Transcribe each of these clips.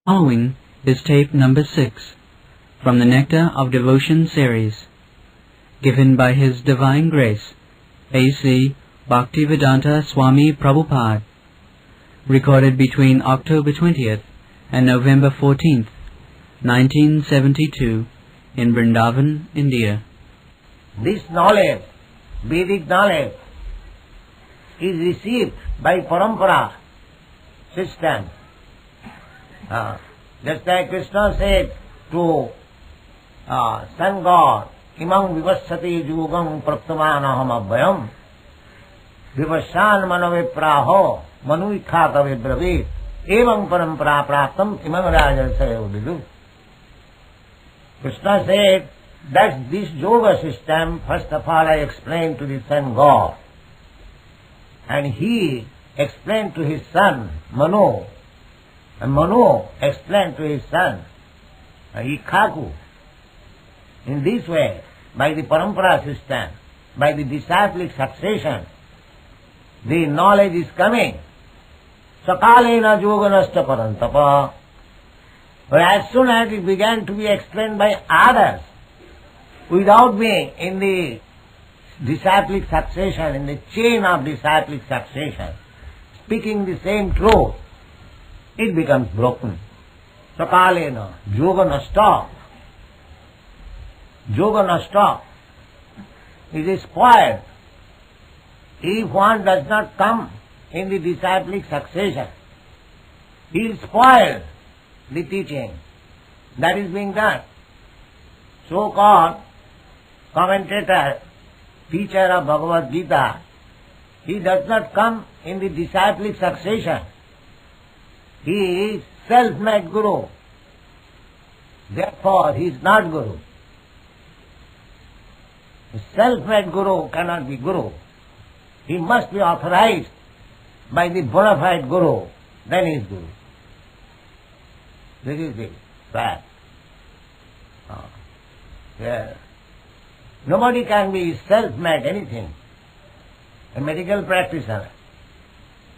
Following is tape number 6 from the Nectar of Devotion series, given by His Divine Grace, A.C. Bhaktivedanta Swami Prabhupada, recorded between October 20th and November 14th, 1972, in Vrindaban, India. This knowledge, Vedic knowledge, is received by parampara system. Just like Krishna said to sun god, imam vivassati yugam praptamanaham abhyam vivassan manavipraho manuikhatave bravit evam parampara praptam imam rajasayo vidu. Krishna said that this yoga system, first of all I explained to the sun god, and he explained to his son Manu, and Manu explained to his son Ikhaku. In this way, by the parampara system, by the disciplic succession, the knowledge is coming. Sakalena yoganasta parantapa. But as soon as it began to be explained by others, without being in the disciplic succession, in the chain of disciplic succession, speaking the same truth, it becomes broken. Sakalena, yoga nasta. Yoga nasta. It is spoiled. If one does not come in the disciplic succession, he will spoil the teaching that is being done. So-called commentator, teacher of Bhagavad Gita, he does not come in the disciplic succession. He is self-made guru. Therefore, he is not guru. A self-made guru cannot be guru. He must be authorized by the bona fide guru. Then he is guru. This is the fact. Yeah. Nobody can be self-made anything. A medical practitioner,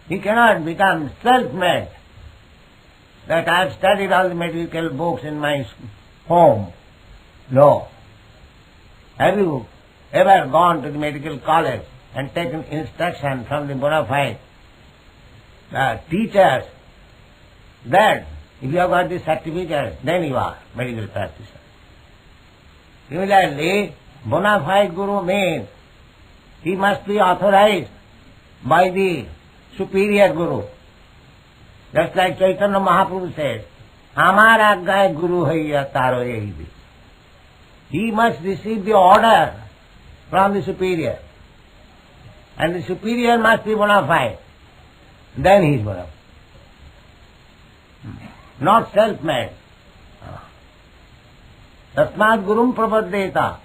he cannot become self-made. That I have studied all the medical books in my home. No. Have you ever gone to the medical college and taken instruction from the bona fide teachers that if you have got the certificate, then you are medical practitioner? Similarly, bona fide guru means he must be authorized by the superior guru. Just like Chaitanya Mahaprabhu said, Amar Aggai Guru Haiya Taro Yehi. He must receive the order from the superior. And the superior must be bona fide. Then he is bona fide. Not self-made. Tasmat Gurum Prapaddeta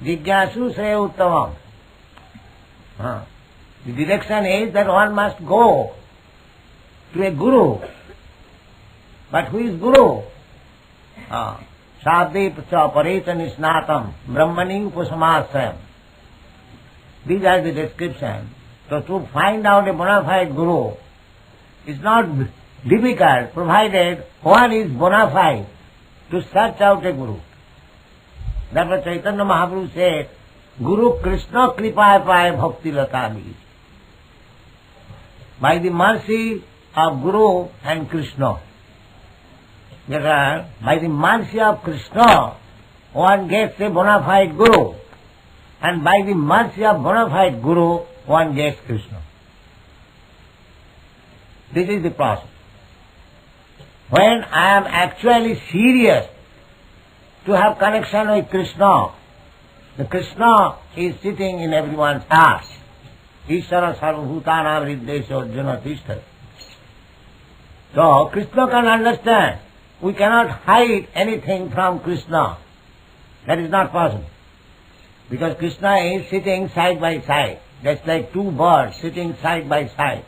Jigyasu Sreya Uttavam. The direction is that one must go to a guru. But who is guru? Sadhi Pareta Nisnatam Brahmani Upasamasayam. These are the description. So to find out a bona fide guru is not difficult, provided one is bona fide to search out a guru. That's what Chaitanya Mahaprabhu said, Guru Krishna Kripaya Paya Bhakti Latami. By the mercy of Guru and Krishna. By the mercy of Krishna, one gets a bona fide Guru. And by the mercy of bona fide Guru, one gets Krishna. This is the process. When I am actually serious to have connection with Krishna, the Krishna is sitting in everyone's heart. Ishvara sarvabhutanam riddesha arjuna tishthati. So Krishna can understand. We cannot hide anything from Krishna. That is not possible. Because Krishna is sitting side by side. That's like two birds sitting side by side.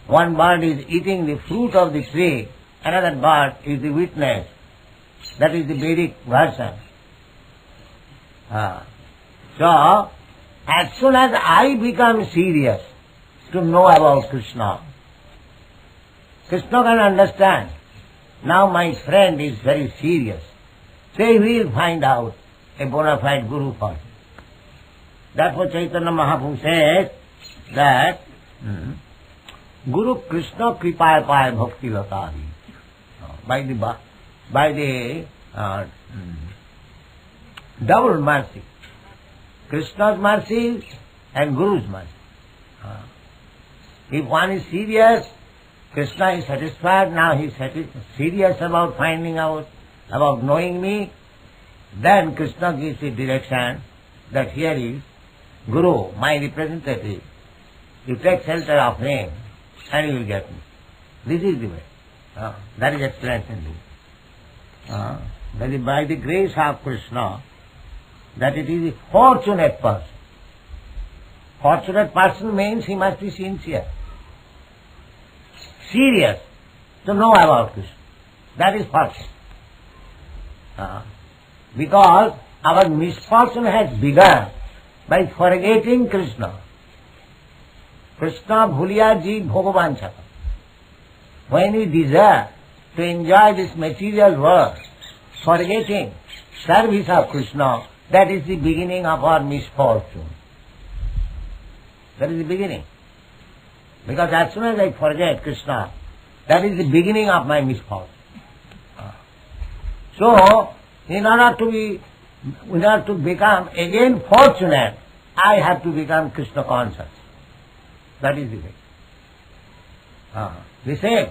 One bird is eating the fruit of the tree, another bird is the witness. That is the Vedic version. So, as soon as I become serious to know about Krishna, Krishna can understand now my friend is very serious. So he will find out a bona fide guru for him. Therefore Chaitanya Mahaprabhu says that Guru Krishna Kripaya Paya Bhakti Latari. By the double mercy. Krishna's mercy and Guru's mercy. If one is serious, Krishna is satisfied, now he is serious about finding out, about knowing me, then Krishna gives the direction that here is Guru, my representative. You take shelter of him and you will get me. This is the way. That is explained in this. That is by the grace of Krishna, that it is a fortunate person. Fortunate person means he must be sincere, serious, to know about Krishna. That is fortune. Because our misfortune has begun by forgetting Krishna. Krishna bhuliya jeev bhogavan chaka. When we desire to enjoy this material world, forgetting service of Krishna, that is the beginning of our misfortune. That is the beginning. Because as soon as I forget Krishna, that is the beginning of my misfortune. So, in order to become again fortunate, I have to become Krishna conscious. That is the way. The same.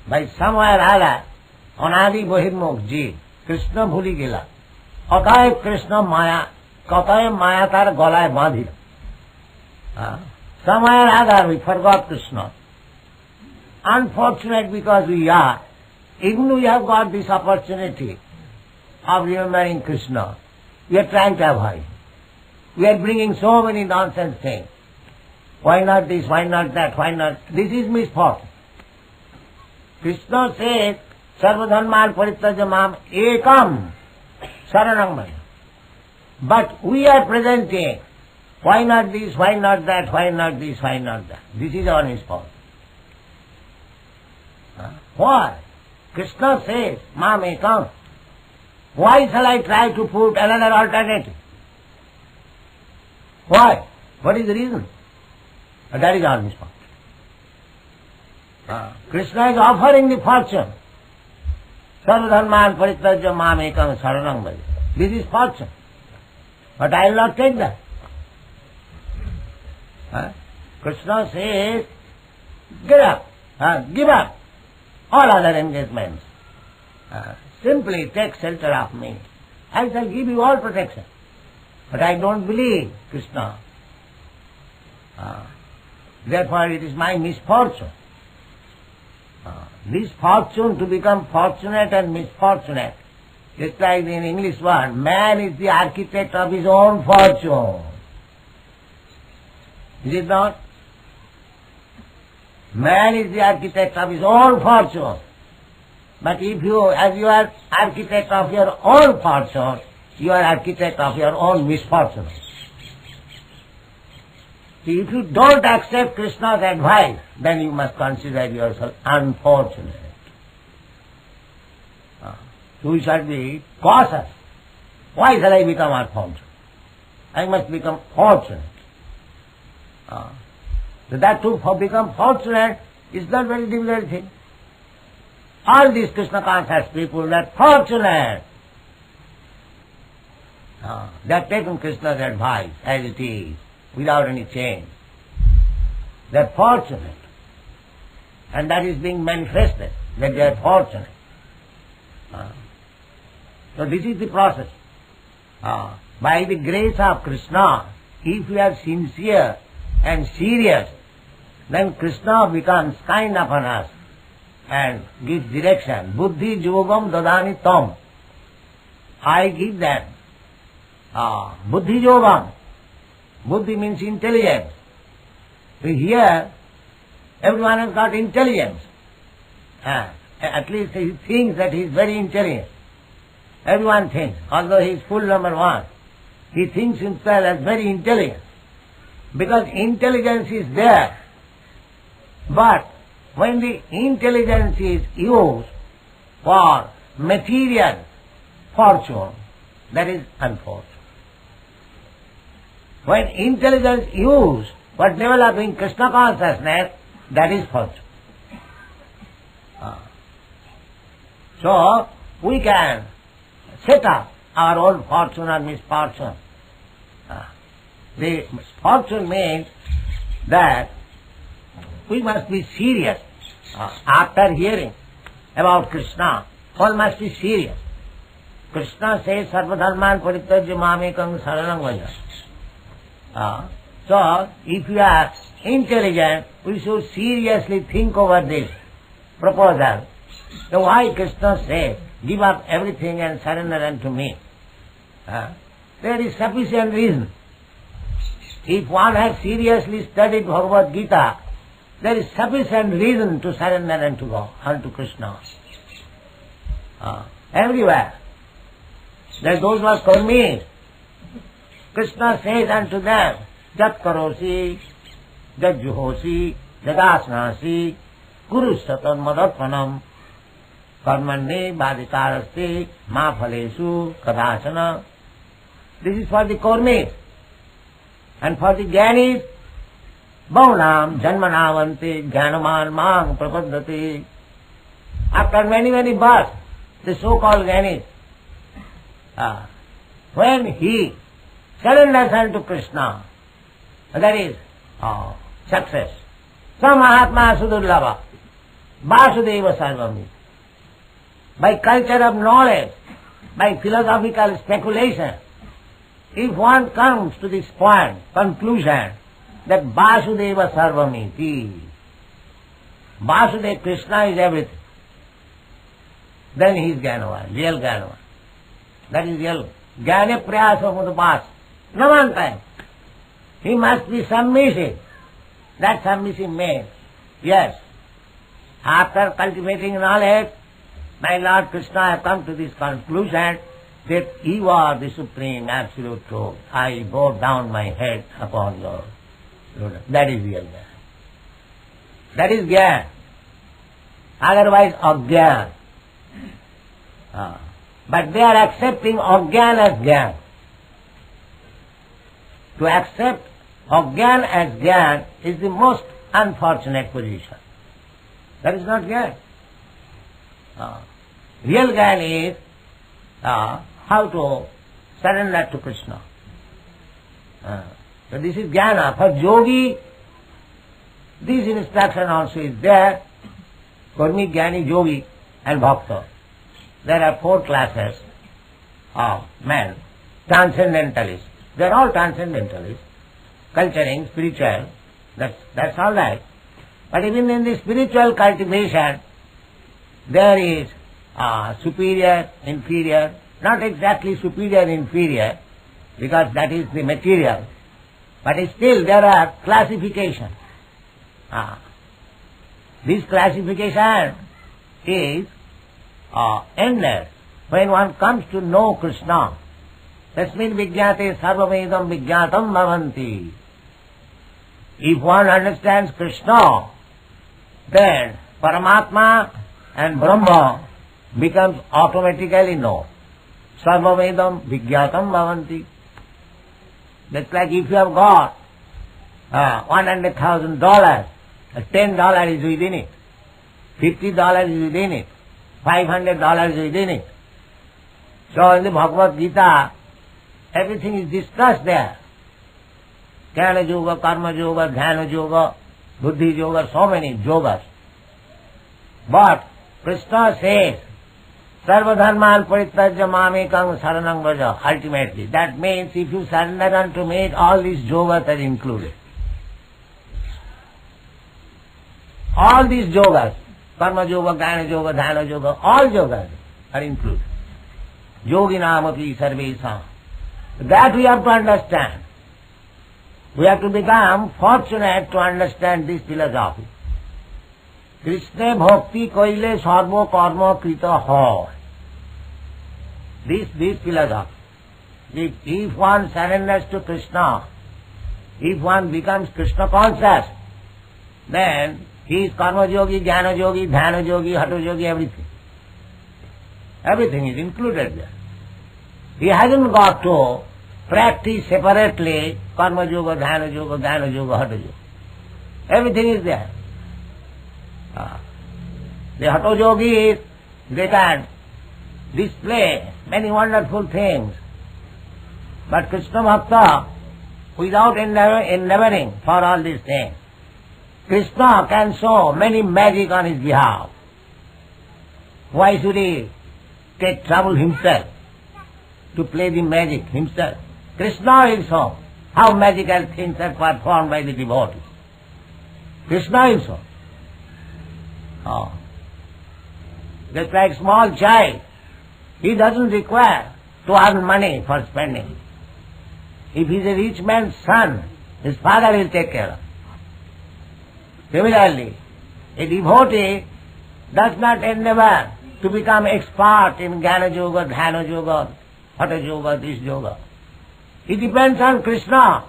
By somewhere or other, Anadi Bahirmukh Jeev, Krishna bhuli gela. Kataye Krishna Maya, kataye Maya tar golaye bandhila. Somewhere or other we forgot Krishna. Unfortunate because we are. Even we have got this opportunity of remembering Krishna, we are trying to avoid. We are bringing so many nonsense things. Why not this, why not that, why not? This is misfortune. Krishna says, Sarvadharman parityaja mam ekam saranam maya. But we are presenting, why not this, why not that, why not this, why not that. This is our misfortune. Why? Krishna says, mam ekam. Why shall I try to put another alternative? Why? What is the reason? That is our misfortune. Krishna is offering the fortune. Sarvadharman parityaja mam ekam saranam bhaja. This is fortune. But I will not take that. Krishna says, get up, give up all other engagements. Simply take shelter of me. I shall give you all protection. But I don't believe Krishna. Therefore it is my misfortune. This fortune to become fortunate and misfortunate, just like in English word, man is the architect of his own fortune. Is it not? Man is the architect of his own fortune. But if you, as you are architect of your own fortune, you are architect of your own misfortune. See, if you don't accept Krishna's advice, then you must consider yourself unfortunate. So we shall be cautious. Why shall I become unfortunate? I must become fortunate. So that to become fortunate is not very difficult thing. All these Krishna conscious people, they are fortunate. They have taken Krishna's advice as it is, without any change. They are fortunate. And that is being manifested, that they are fortunate. So this is the process. By the grace of Krishna, if we are sincere and serious, then Krishna becomes kind upon us and gives direction. Buddhi yogam dadani tam. I give them. Buddhi yogam. Buddhi means intelligence. So here, everyone has got intelligence. At least he thinks that he is very intelligent. Everyone thinks, although he is full number one, he thinks himself as very intelligent. Because intelligence is there, but when the intelligence is used for material fortune, that is unfortunate. When intelligence used for developing Krishna consciousness, that is fortune. So, we can set up our own fortune or misfortune. The fortune means that we must be serious. After hearing about Krishna, one must be serious. Krishna says, Sarva dharman parityajya mamekam saranam vraja. So, if you are intelligent, we should seriously think over this proposal. So why Krishna says, give up everything and surrender unto me? There is sufficient reason. If one has seriously studied Bhagavad Gita, there is sufficient reason to surrender unto God, unto Krishna. Everywhere. There are those who are karmis. Krishna says unto them, Jat karosi, Jat juhosi, Jadasnasi, Guru satan madatpanam, Karmanne badikaraste, ma phalesu, kadasana. This is for the karmis. And for the jnanis, Bhaunam janmanavante jnanaman mang prapaddati. After many births, the so-called jnanis, when he surrenders unto Krishna, that is success. Sa Mahatma Sudurlava, Vasudeva Sarvamiti. By culture of knowledge, by philosophical speculation, if one comes to this point, conclusion, that Vasudeva Sarvamiti, Vasudeva Krishna is everything, then he is Jnanavan, real Jnanavan. That is real Jnana Prayasa Mudapas. No one time. He must be submissive. That submissive means, yes, after cultivating knowledge, my Lord Krishna have come to this conclusion that you are the supreme absolute truth. I bow down my head upon your lotus. That is real Jnana. That is Jnana. Otherwise, Ajnana. But they are accepting Ajnana as Jnana. To accept Ajnana as Jnana is the most unfortunate position. That is not Jnana. Real Jnana is how to surrender to Krishna. So this is Jnana. For Yogi, this instruction also is there. Karmi, Jnani, Yogi and Bhakta. There are 4 classes of men. Transcendentalists. They are all transcendentalists. Culturing, spiritual, that's all right. But even in the spiritual cultivation, there is superior, inferior, not exactly superior, inferior, because that is the material. But still there are classifications. This classification is endless. When one comes to know Krishna, tasmin vijñāte sarvavedam vijñātam bhavanti. If one understands Krishna, then Paramatma and Brahma becomes automatically known. Sarvavedam vijñātam bhavanti. That's like if you have got $100,000, $10 is within it, $50 is within it, $500 is within it. So in the Bhagavad Gita, everything is discussed there. Jnana yoga, karma yoga, dhyana yoga, buddhi yoga, so many yogas. But Krishna says, Sarva dharman parityajya mamekam saranam vraja. Ultimately, that means if you surrender unto me, all these yogas are included. All these yogas, karma yoga, jnana yoga, dhyana yoga, all yogas are included. Yoginam api sarvesam. That we have to understand. We have to become fortunate to understand this philosophy. Krishna bhakti koile sarva karma krita hoy. This philosophy. If one surrenders to Krishna, if one becomes Krishna conscious, then He is karma yogi, jnana yogi, dhyana yogi, hatha yogi, everything. Everything is included there. He hasn't got to practice separately karma yoga, dhyana yoga, jnana yoga, hatha yoga. Everything is there. The hatha yogis, they can display many wonderful things. But Krishna Bhakta, without endeavoring for all these things, Krishna can show many magic on his behalf. Why should he take trouble himself to play the magic himself? Krishna will show how magical things are performed by the devotees. Krishna will show. Just like small child, he doesn't require to earn money for spending. If he is a rich man's son, his father will take care of. Similarly, a devotee does not endeavor to become expert in jnana yoga, dhyana yoga, hatha yoga, this yoga. He depends on Krishna.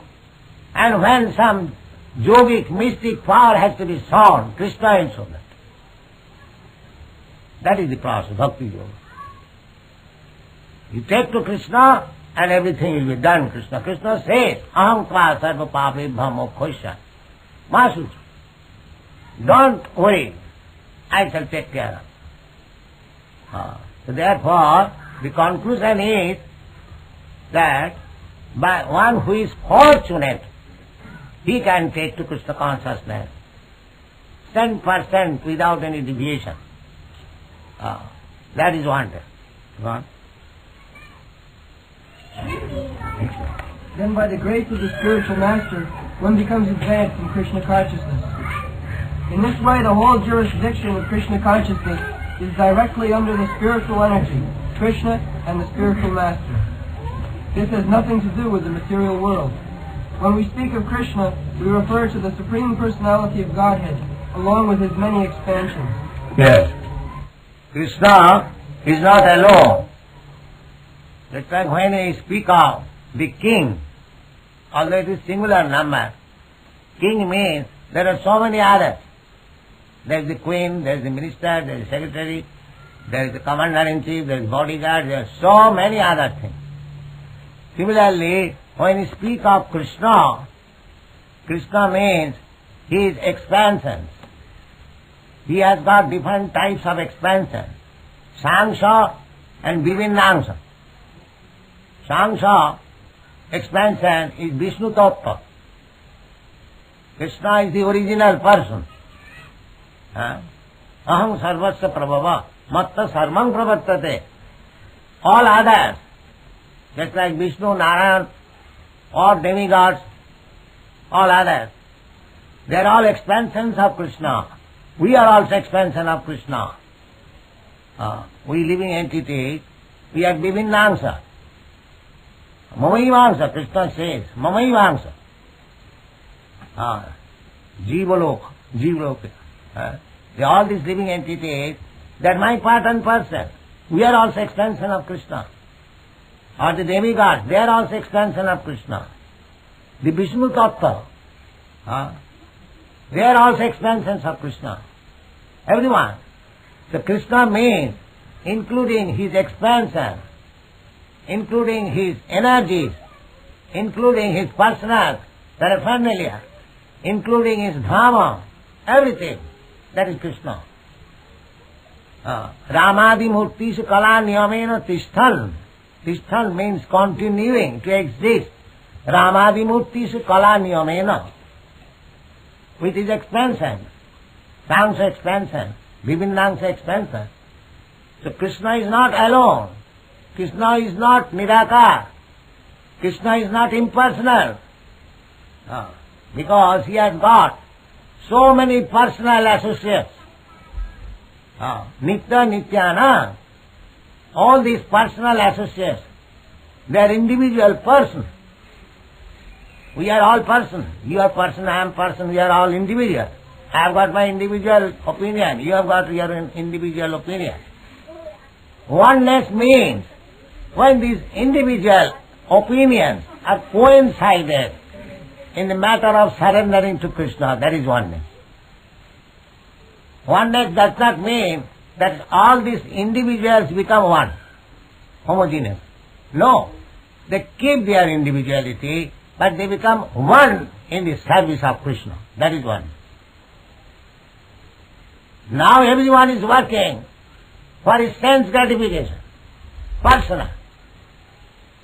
And when some yogic, mystic power has to be shown, Krishna will show that. That is the process, bhakti yoga. You take to Krishna and everything will be done. Krishna says, aham tva sarva papebham moksha. Masutra. Don't worry, I shall take care of. So therefore, the conclusion is that by one who is fortunate, he can take to Krishna consciousness 10% without any deviation. That is wonder. Then by the grace of the spiritual master, one becomes advanced in Krishna consciousness. In this way, the whole jurisdiction of Krishna consciousness is directly under the spiritual energy, Krishna and the spiritual master. This has nothing to do with the material world. When we speak of Krishna, we refer to the Supreme Personality of Godhead, along with his many expansions. Yes. Krishna is not alone. That's why when we speak of the king, although it is singular number, king means there are so many others. There is the queen, there is the minister, there is the secretary, there is the commander-in-chief, there is bodyguard, there are so many other things. Similarly, when we speak of Krishna, Krishna means his expansions. He has got different types of expansion. Sangsha and Vivinnangsha. Sangsha expansion is Vishnu Tattva. Krishna is the original person. Aham sarvasya prabhava matta sarvam pravartate. All others, just like Vishnu, Narayan, or demigods, all others, they are all expansions of Krishna. We are also expansion of Krishna. We living entities, we are Vivinnangsha. Mamaivangsa, Krishna says, Mamaivangsa. Jivalok. All these living entities, they are my part and parcel. We are also expansion of Krishna. Or the demigods, they are also expansion of Krishna. The Vishnu Tattva, they are also expansions of Krishna. Everyone. So Krishna means including his expansion, including his energies, including his personal paraphernalia, including his dharma, everything. That is Krishna. Ramadi murtishu kala niyamena tishthal. Tishthal means continuing to exist. Ramadi murtishu kala niyamena. With his expansion. Sangsha expansion. Vivinnangsha expansion. So Krishna is not alone. Krishna is not nirakar. Krishna is not impersonal. Because he has got so many personal associates. Nitya, Nityana. All these personal associates, they are individual persons. We are all persons. You are person, I am person, we are all individual. I have got my individual opinion, you have got your individual opinion. Oneness means when these individual opinions are coincided in the matter of surrendering to Krishna, that is oneness. Oneness does not mean that all these individuals become one, homogeneous. No, they keep their individuality, but they become one in the service of Krishna. That is one. Now everyone is working for his sense gratification, personal.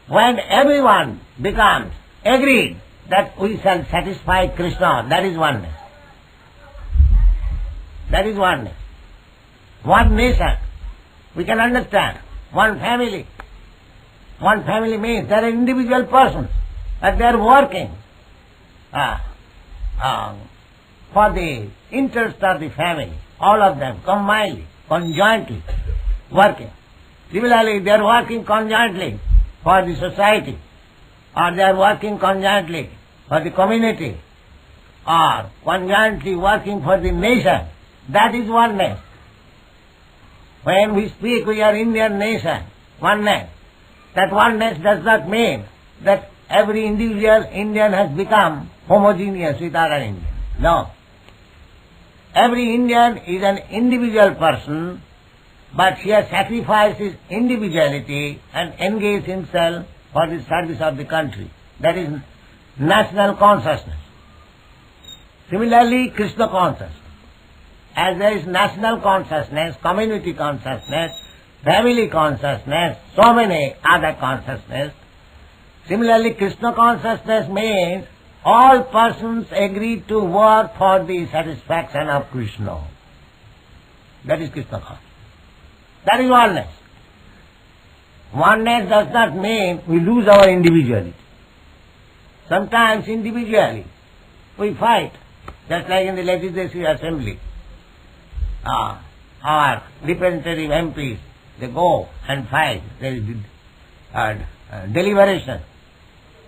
When everyone becomes agreed that we shall satisfy Krishna, that is oneness. That is oneness. One nation, we can understand. One family. One family means there are individual persons, but they are working for the interest of the family. All of them combinedly, conjointly working. Similarly, they are working conjointly for the society, or they are working conjointly for the community, or conjointly working for the nation. That is oneness. When we speak we are Indian nation, oneness, that oneness does not mean that every individual Indian has become homogeneous with other Indians. No. Every Indian is an individual person, but he has sacrificed his individuality and engaged himself for the service of the country. That is national consciousness. Similarly, Krishna consciousness. As there is national consciousness, community consciousness, family consciousness, so many other consciousness. Similarly, Krishna consciousness means all persons agree to work for the satisfaction of Krishna. That is Krishna consciousness. That is oneness. Oneness does not mean we lose our individuality. Sometimes individually we fight, just like in the Legislative Assembly. Our representative MPs, they go and fight, there is deliberation.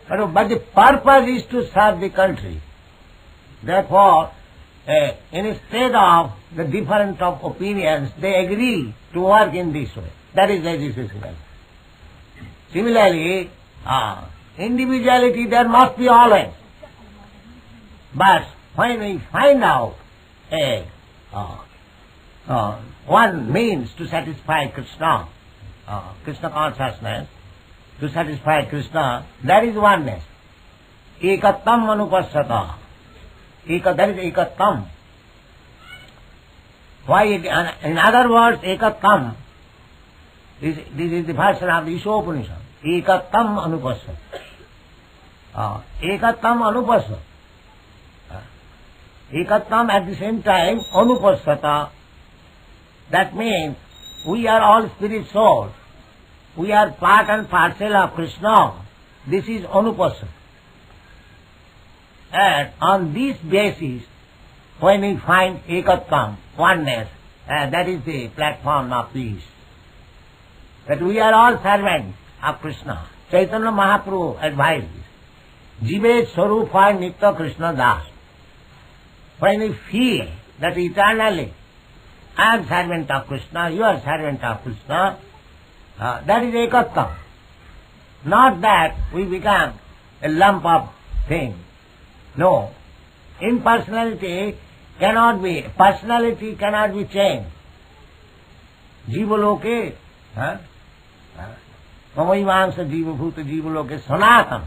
But the purpose is to serve the country. Therefore, instead of the difference of opinions, they agree to work in this way. That is legislation. Similarly, individuality there must be always. But when we find out one means to satisfy Krishna, Krishna consciousness, to satisfy Krishna, that is oneness. Ekattam anupassata. That is ekattam. Why? In other words, ekattam. This is the version of the Ishopanishad. Ekattam anupassata. Ekattam anupassata. Ekattam at the same time anupassata. That means we are all spirit souls. We are part and parcel of Krishna. This is anupassata. And on this basis, when we find ekattam, oneness, that is the platform of peace. That we are all servants of Krishna. Chaitanya Mahaprabhu advised this. Jive Swarupa Nitya Krishna Das. When we feel that eternally I am servant of Krishna, you are servant of Krishna, that is ekattam. Not that we become a lump of thing. No. Impersonality cannot be, personality cannot be changed. Jivaloke, mamaivansa jivabhuta jivaloke sanatan.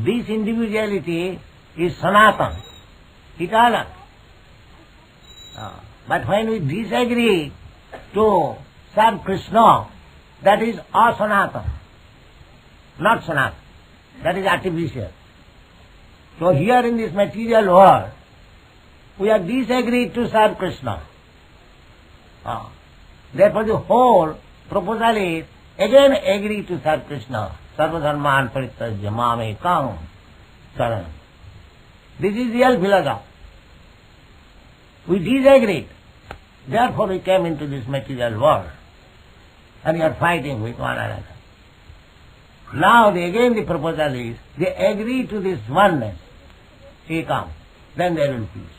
This individuality is sanatan, eternal. But when we disagree to serve Krishna, that is asanatan, not sanatan. That is artificial. So here in this material world, we are disagreed to serve Krishna. Therefore the whole proposal is again agree to serve Krishna. Sarvadharman parityajya mamekam saranam. This is real philosophy. We disagreed. Therefore we came into this material world. And we are fighting with one another. Now again the proposal is, they agree to this oneness. Ekam. Then there will be peace.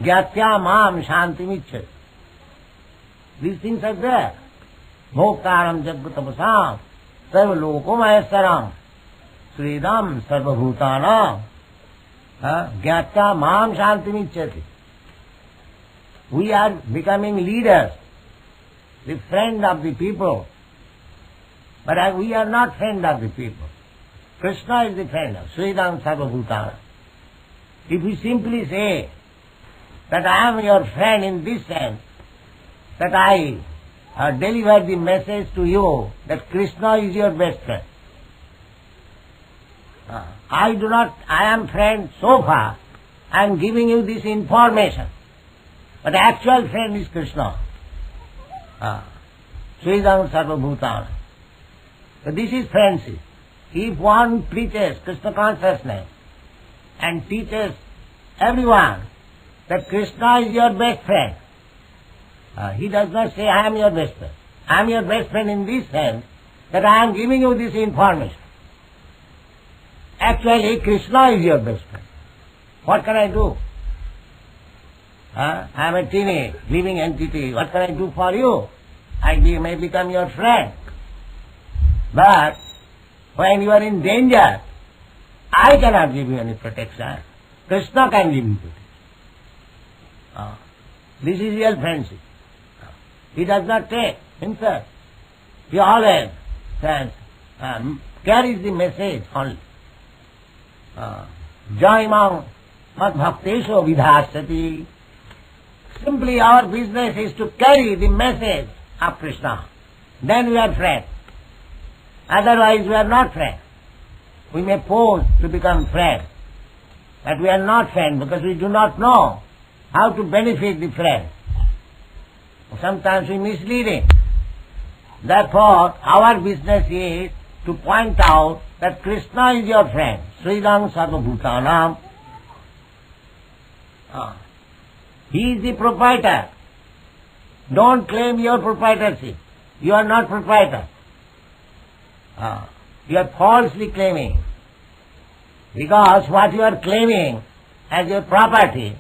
Gyatya mam shantimicchati. These things are there. Bhoktaram jagatapasam sarva lokomayasaram sridam sarva bhutanam Jnata mam shantimicchati. We are becoming leaders, the friend of the people. But we are not friend of the people. Krishna is the friend of Sridham Sarvabhutana. If we simply say that I am your friend in this sense, that I deliver the message to you that Krishna is your best friend. I am friend so far, I am giving you this information. But the actual friend is Krishna. Sridham Sarvabhutana. So this is friendship. If one preaches Krishna consciousness and teaches everyone that Krishna is your best friend, he does not say, I am your best friend. I am your best friend in this sense that I am giving you this information. Actually, Krishna is your best friend. What can I do? I am a teeny, living entity. What can I do for you? I may become your friend. But when you are in danger, I cannot give you any protection. Krishna can give you protection. This is real friendship. He does not take himself. He always says, carries the message only. Jaimam madbhaktesho vidhasati. Simply our business is to carry the message of Krishna. Then we are friends. Otherwise we are not friends. We may pose to become friends, but we are not friends because we do not know how to benefit the friend. Sometimes we mislead him. Therefore, our business is to point out that Krishna is your friend. Sridham Sarvabhutanam. He is the proprietor. Don't claim your proprietorship. You are not proprietor. You are falsely claiming. Because what you are claiming as your property,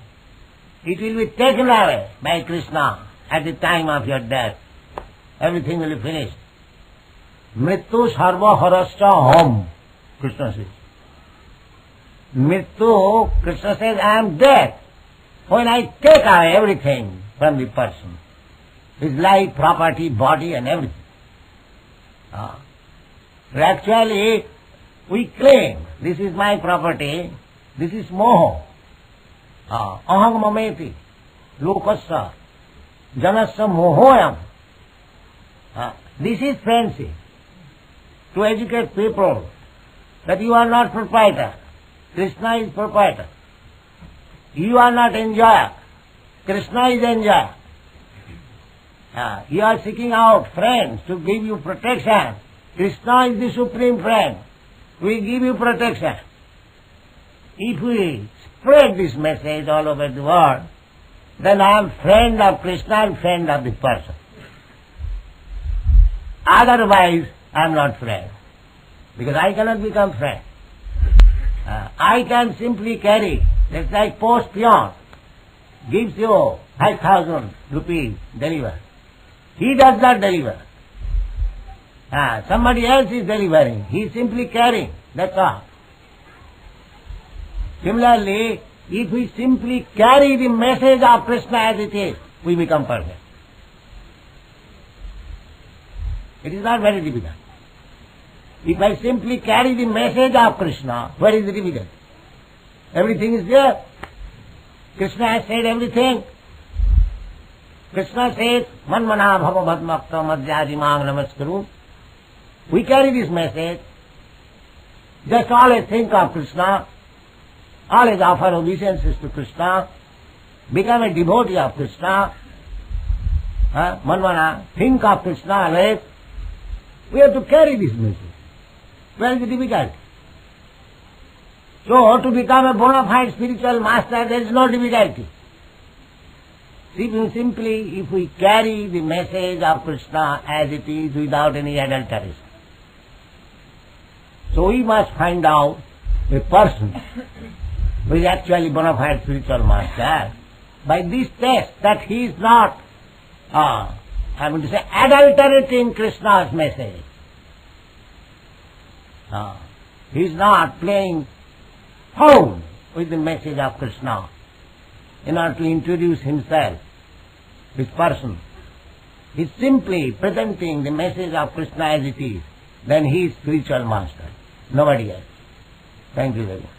it will be taken away by Krishna at the time of your death. Everything will be finished. Mrittu sarva harascha hom, Krishna says. Mrittu, Krishna says, I am dead. When I take away everything from the person, his life, property, body and everything. Actually, we claim, this is my property, this is moho. Aham mameti, lokasya, janasya mohoyam. This is friendship. To educate people that you are not proprietor. Krishna is proprietor. You are not enjoyer. Krishna is enjoyer. You are seeking out friends to give you protection. Krishna is the supreme friend. We give you protection. If we spread this message all over the world, then I am friend of Krishna and friend of the person. Otherwise, I am not friend. Because I cannot become friend. I can simply carry, just like post peon, gives you 5,000 rupees, deliver. He does not deliver. Somebody else is delivering. He is simply carrying. That's all. Similarly, if we simply carry the message of Krishna as it is, we become perfect. It is not very difficult. If I simply carry the message of Krishna, where is the difficulty? Everything is there. Krishna has said everything. Krishna says, Manmana bhava bhatmakta madhyadi mang namaskaru. We carry this message. Just always think of Krishna. Always offer obeisances to Krishna. Become a devotee of Krishna. Manmana, think of Krishna always. We have to carry this message. Where is the difficulty? So, to become a bona fide spiritual master, there is no difficulty. Simply, if we carry the message of Krishna as it is without any adulteration. So we must find out a person who is actually bona fide spiritual master by this test that he is not, adulterating Krishna's message. He is not playing foul with the message of Krishna in order to introduce himself, his person. He is simply presenting the message of Krishna as it is. Then he is spiritual master, nobody else. Thank you very much.